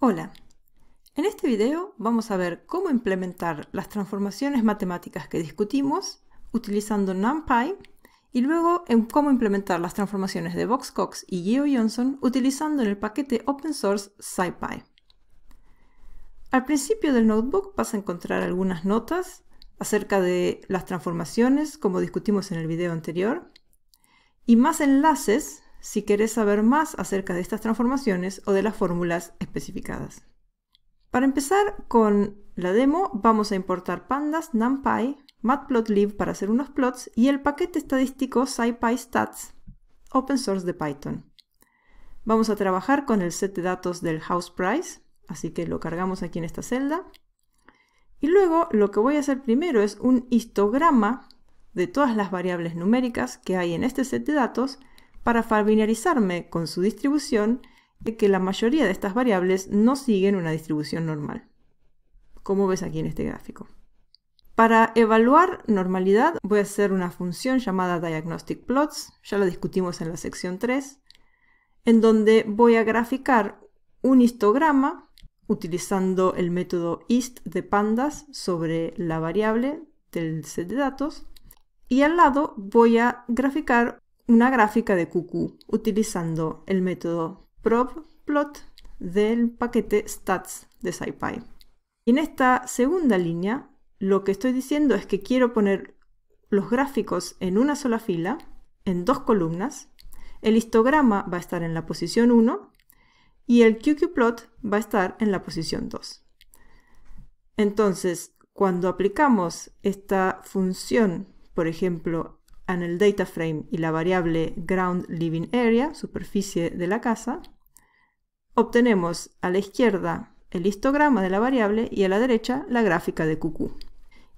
Hola, en este video vamos a ver cómo implementar las transformaciones matemáticas que discutimos utilizando NumPy y luego en cómo implementar las transformaciones de Box-Cox y GeoJohnson utilizando el paquete open source SciPy. Al principio del notebook vas a encontrar algunas notas acerca de las transformaciones como discutimos en el video anterior y más enlaces si querés saber más acerca de estas transformaciones o de las fórmulas especificadas. Para empezar con la demo vamos a importar pandas, NumPy, Matplotlib para hacer unos plots y el paquete estadístico SciPyStats open source de Python. Vamos a trabajar con el set de datos del house price, así que lo cargamos aquí en esta celda. Y luego lo que voy a hacer primero es un histograma de todas las variables numéricas que hay en este set de datos para familiarizarme con su distribución y que la mayoría de estas variables no siguen una distribución normal, como ves aquí en este gráfico. Para evaluar normalidad voy a hacer una función llamada diagnosticplots, ya la discutimos en la sección 3, en donde voy a graficar un histograma utilizando el método ist de pandas sobre la variable del set de datos y al lado voy a graficar una gráfica de QQ utilizando el método probplot del paquete stats de SciPy. En esta segunda línea lo que estoy diciendo es que quiero poner los gráficos en una sola fila, en dos columnas. El histograma va a estar en la posición 1 y el QQplot va a estar en la posición 2. Entonces, cuando aplicamos esta función, por ejemplo, en el data frame y la variable ground living area, superficie de la casa, obtenemos a la izquierda el histograma de la variable y a la derecha la gráfica de QQ.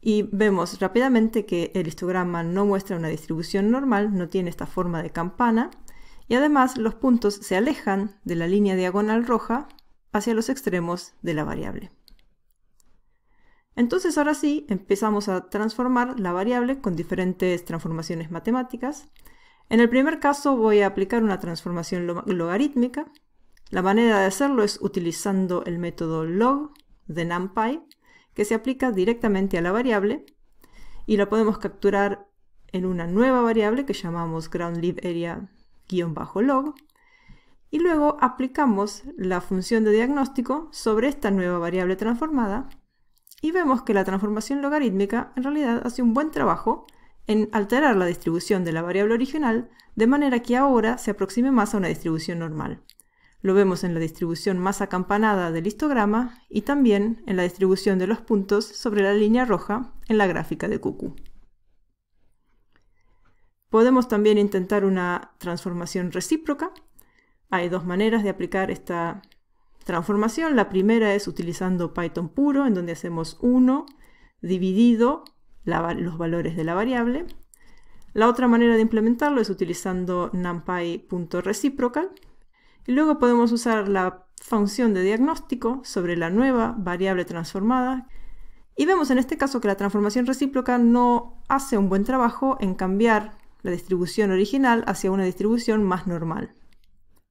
Y vemos rápidamente que el histograma no muestra una distribución normal, no tiene esta forma de campana, y además los puntos se alejan de la línea diagonal roja hacia los extremos de la variable. Entonces ahora sí empezamos a transformar la variable con diferentes transformaciones matemáticas. En el primer caso voy a aplicar una transformación logarítmica. La manera de hacerlo es utilizando el método log de NumPy, que se aplica directamente a la variable y la podemos capturar en una nueva variable que llamamos groundLivArea-log y luego aplicamos la función de diagnóstico sobre esta nueva variable transformada y vemos que la transformación logarítmica en realidad hace un buen trabajo en alterar la distribución de la variable original de manera que ahora se aproxime más a una distribución normal. Lo vemos en la distribución más acampanada del histograma y también en la distribución de los puntos sobre la línea roja en la gráfica de QQ. Podemos también intentar una transformación recíproca. Hay dos maneras de aplicar esta transformación. La primera es utilizando Python puro, en donde hacemos 1 dividido los valores de la variable. La otra manera de implementarlo es utilizando numpy.reciprocal. Y luego podemos usar la función de diagnóstico sobre la nueva variable transformada. Y vemos en este caso que la transformación recíproca no hace un buen trabajo en cambiar la distribución original hacia una distribución más normal.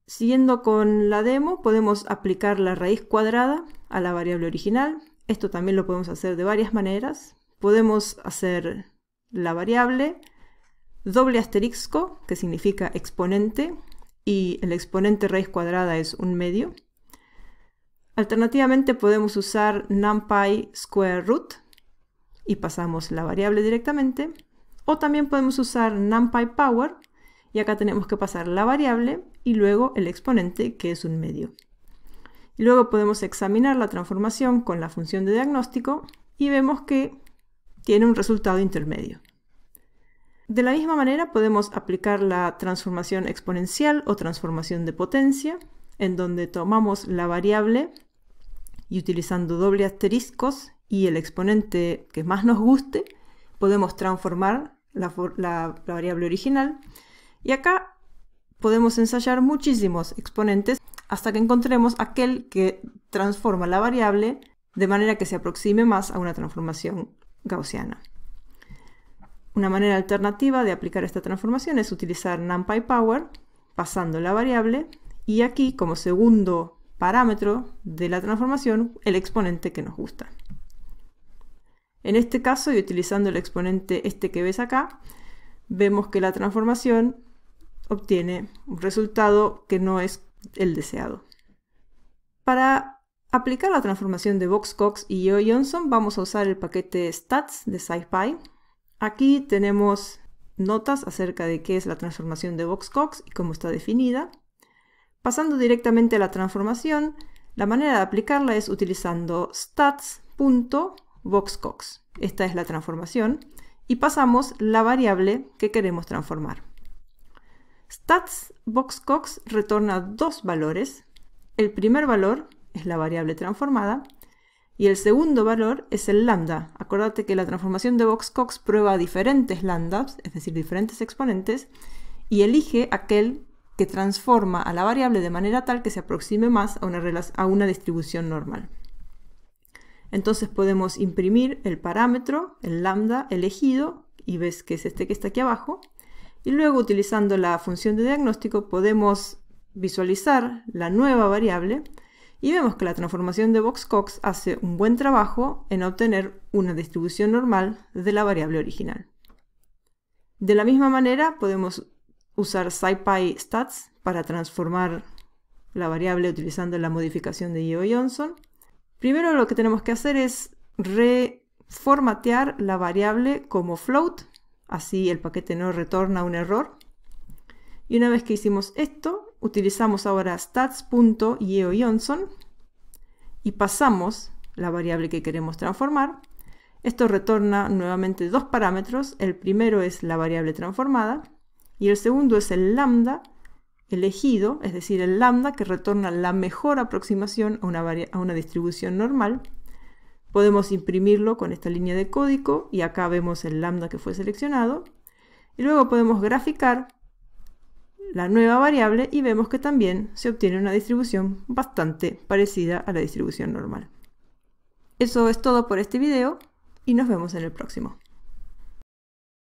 Siguiendo con la demo, podemos aplicar la raíz cuadrada a la variable original. Esto también lo podemos hacer de varias maneras. Podemos hacer la variable doble asterisco, que significa exponente, y el exponente raíz cuadrada es un medio. Alternativamente podemos usar NumPy square root y pasamos la variable directamente. O también podemos usar NumPy power, y acá tenemos que pasar la variable y luego el exponente, que es un medio. Y luego podemos examinar la transformación con la función de diagnóstico y vemos que tiene un resultado intermedio. De la misma manera podemos aplicar la transformación exponencial o transformación de potencia, en donde tomamos la variable y utilizando doble asteriscos y el exponente que más nos guste, podemos transformar la variable original. Y acá podemos ensayar muchísimos exponentes hasta que encontremos aquel que transforma la variable de manera que se aproxime más a una transformación gaussiana. Una manera alternativa de aplicar esta transformación es utilizar NumPy power pasando la variable y aquí como segundo parámetro de la transformación el exponente que nos gusta. En este caso, y utilizando el exponente que ves acá, vemos que la transformación obtiene un resultado que no es el deseado. Para aplicar la transformación de Box-Cox y Yeo-Jonsson vamos a usar el paquete stats de SciPy. Aquí tenemos notas acerca de qué es la transformación de Box-Cox y cómo está definida. Pasando directamente a la transformación, la manera de aplicarla es utilizando stats.Box-Cox. Esta es la transformación y pasamos la variable que queremos transformar. Stats.Box-Cox retorna dos valores. El primer valor es la variable transformada y el segundo valor es el lambda. Acuérdate que la transformación de Box-Cox prueba diferentes lambdas, es decir, diferentes exponentes, y elige aquel que transforma a la variable de manera tal que se aproxime más a una distribución normal. Entonces podemos imprimir el parámetro, el lambda elegido, y ves que es este que está aquí abajo, y luego utilizando la función de diagnóstico podemos visualizar la nueva variable y vemos que la transformación de Box-Cox hace un buen trabajo en obtener una distribución normal de la variable original. De la misma manera podemos usar SciPy stats para transformar la variable utilizando la modificación de Yeo-Jonsson. Primero lo que tenemos que hacer es reformatear la variable como float, así el paquete no retorna un error. Y una vez que hicimos esto, utilizamos ahora stats.Yeo-Jonsson y pasamos la variable que queremos transformar. Esto retorna nuevamente dos parámetros. El primero es la variable transformada y el segundo es el lambda elegido, es decir, el lambda que retorna la mejor aproximación a una distribución normal. Podemos imprimirlo con esta línea de código y acá vemos el lambda que fue seleccionado. Y luego podemos graficar la nueva variable y vemos que también se obtiene una distribución bastante parecida a la distribución normal. Eso es todo por este video y nos vemos en el próximo.